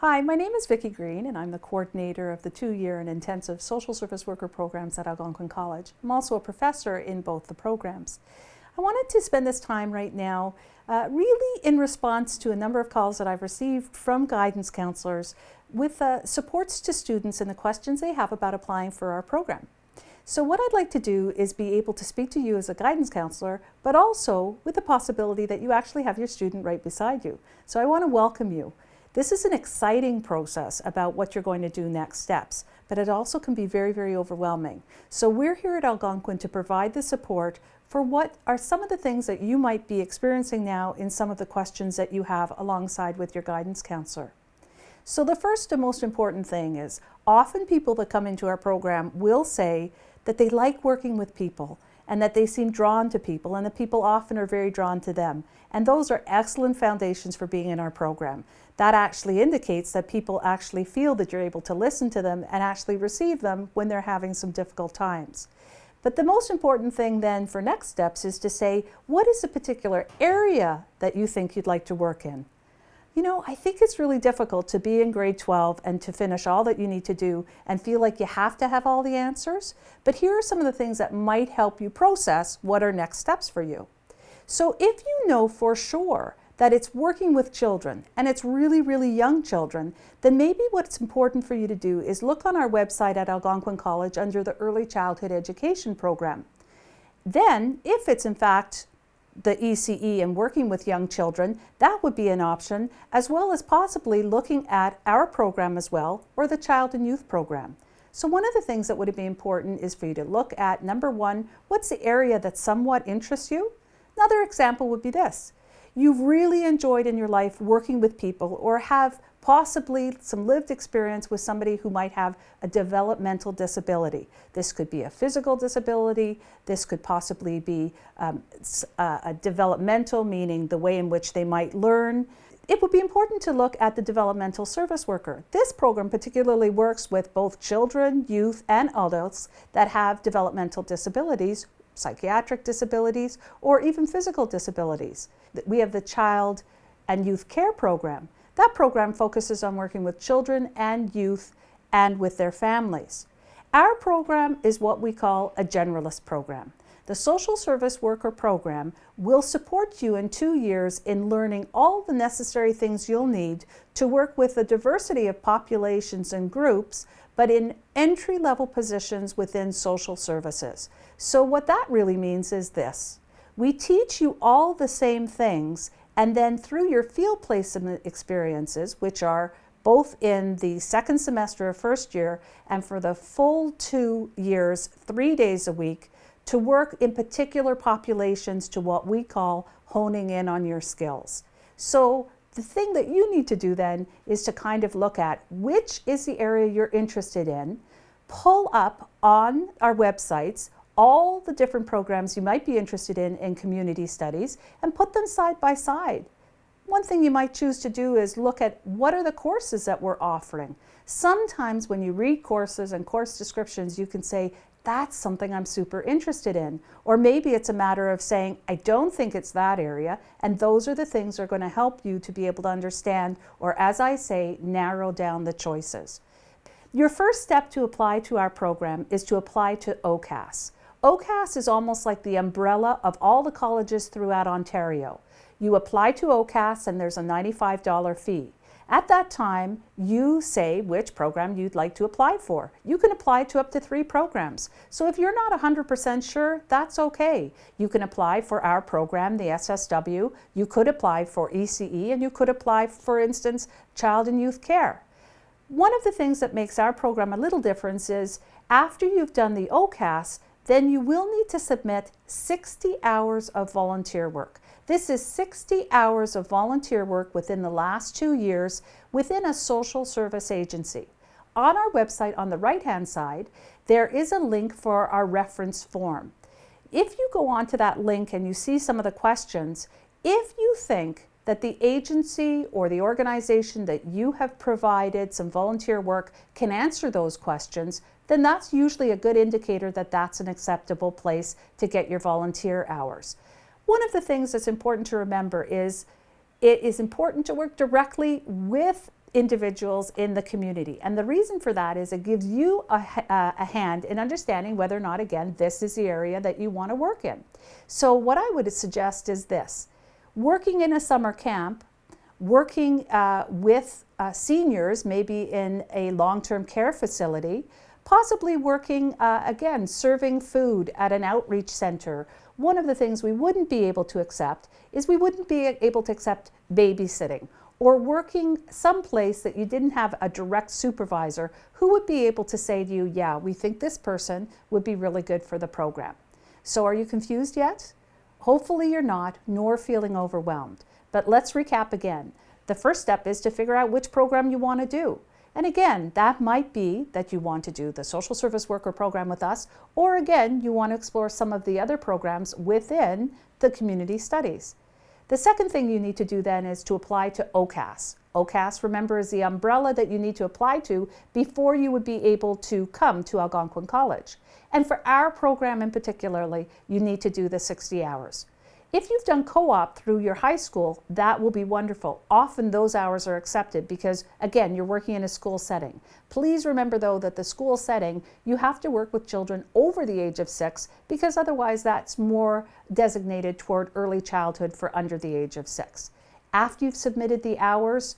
Hi, my name is Vicky Green and I'm the coordinator of the 2-year and intensive social service worker programs at Algonquin College. I'm also a professor in both the programs. I wanted to spend this time right now really in response to a number of calls that I've received from guidance counselors with supports to students and the questions they have about applying for our program. So what I'd like to do is be able to speak to you as a guidance counselor, but also with the possibility that you actually have your student right beside you. So I want to welcome you. This is an exciting process about what you're going to do next steps, but it also can be very, very overwhelming. So we're here at Algonquin to provide the support for what are some of the things that you might be experiencing now in some of the questions that you have alongside with your guidance counselor. So the first and most important thing is often people that come into our program will say that they like working with people and that they seem drawn to people and that people often are very drawn to them. And those are excellent foundations for being in our program. That actually indicates that people actually feel that you're able to listen to them and actually receive them when they're having some difficult times. But the most important thing then for next steps is to say, what is the particular area that you think you'd like to work in? You know, I think it's really difficult to be in grade 12 and to finish all that you need to do and feel like you have to have all the answers. But here are some of the things that might help you process what are next steps for you. So if you know for sure that it's working with children and it's really, really young children, then maybe what's important for you to do is look on our website at Algonquin College under the Early Childhood Education program. Then, if it's in fact the ECE and working with young children, that would be an option, as well as possibly looking at our program as well, or the Child and Youth program. So one of the things that would be important is for you to look at, number one, what's the area that somewhat interests you? Another example would be this. You've really enjoyed in your life working with people or have possibly some lived experience with somebody who might have a developmental disability. This could be a physical disability. This could possibly be a developmental, meaning the way in which they might learn. It would be important to look at the developmental service worker. This program particularly works with both children, youth, and adults that have developmental disabilities, psychiatric disabilities, or even physical disabilities. We have the Child and Youth Care program. That program focuses on working with children and youth and with their families. Our program is what we call a generalist program. The social service worker program will support you in 2 years in learning all the necessary things you'll need to work with a diversity of populations and groups, but in entry-level positions within social services. So what that really means is this. We teach you all the same things, and then through your field placement experiences, which are both in the second semester of first year and for the full 2 years, 3 days a week, to work in particular populations to what we call honing in on your skills. So the thing that you need to do then is to kind of look at which is the area you're interested in, pull up on our websites all the different programs you might be interested in community studies, and put them side by side. One thing you might choose to do is look at what are the courses that we're offering. Sometimes when you read courses and course descriptions, you can say, that's something I'm super interested in. Or maybe it's a matter of saying, I don't think it's that area, and those are the things that are going to help you to be able to understand, or as I say, narrow down the choices. Your first step to apply to our program is to apply to OCAS. OCAS is almost like the umbrella of all the colleges throughout Ontario. You apply to OCAS and there's a $95 fee. At that time, you say which program you'd like to apply for. You can apply to up to 3 programs. So if you're not 100% sure, that's okay. You can apply for our program, the SSW. You could apply for ECE, and you could apply, for instance, Child and Youth Care. One of the things that makes our program a little different is after you've done the OCAS, then you will need to submit 60 hours of volunteer work. This is 60 hours of volunteer work within the last 2 years within a social service agency. On our website on the right-hand side, there is a link for our reference form. If you go onto that link and you see some of the questions, if you think that the agency or the organization that you have provided some volunteer work can answer those questions, then that's usually a good indicator that that's an acceptable place to get your volunteer hours. One of the things that's important to remember is it is important to work directly with individuals in the community. And the reason for that is it gives you a hand in understanding whether or not, again, this is the area that you want to work in. So what I would suggest is this: working in a summer camp, working with seniors, maybe in a long-term care facility, possibly working, again, serving food at an outreach center. One of the things we wouldn't be able to accept is we wouldn't be able to accept babysitting, or working someplace that you didn't have a direct supervisor who would be able to say to you, yeah, we think this person would be really good for the program. So are you confused yet? Hopefully you're not, nor feeling overwhelmed. But let's recap again. The first step is to figure out which program you want to do. And again, that might be that you want to do the social service worker program with us, or again, you want to explore some of the other programs within the community studies. The second thing you need to do then is to apply to OCAS. OCAS, remember, is the umbrella that you need to apply to before you would be able to come to Algonquin College. And for our program in particularly, you need to do the 60 hours. If you've done co-op through your high school, that will be wonderful. Often those hours are accepted because, again, you're working in a school setting. Please remember, though, that the school setting, you have to work with children over the age of 6, because otherwise that's more designated toward early childhood for under the age of 6. After you've submitted the hours,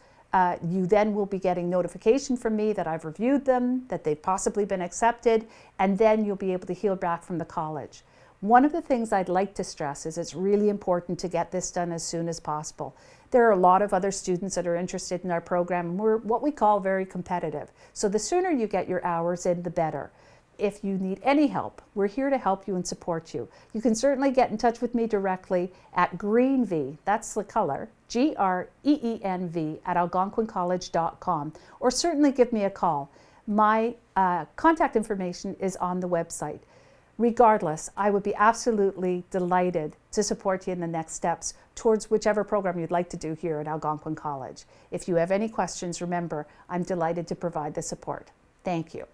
you then will be getting notification from me that I've reviewed them, that they've possibly been accepted, and then you'll be able to hear back from the college. One of the things I'd like to stress is it's really important to get this done as soon as possible. There are a lot of other students that are interested in our program, and we're what we call very competitive. So the sooner you get your hours in, the better. If you need any help, we're here to help you and support you. You can certainly get in touch with me directly at greenv, that's the color, GREENV at algonquincollege.com, or certainly give me a call. My contact information is on the website. Regardless, I would be absolutely delighted to support you in the next steps towards whichever program you'd like to do here at Algonquin College. If you have any questions, remember, I'm delighted to provide the support. Thank you.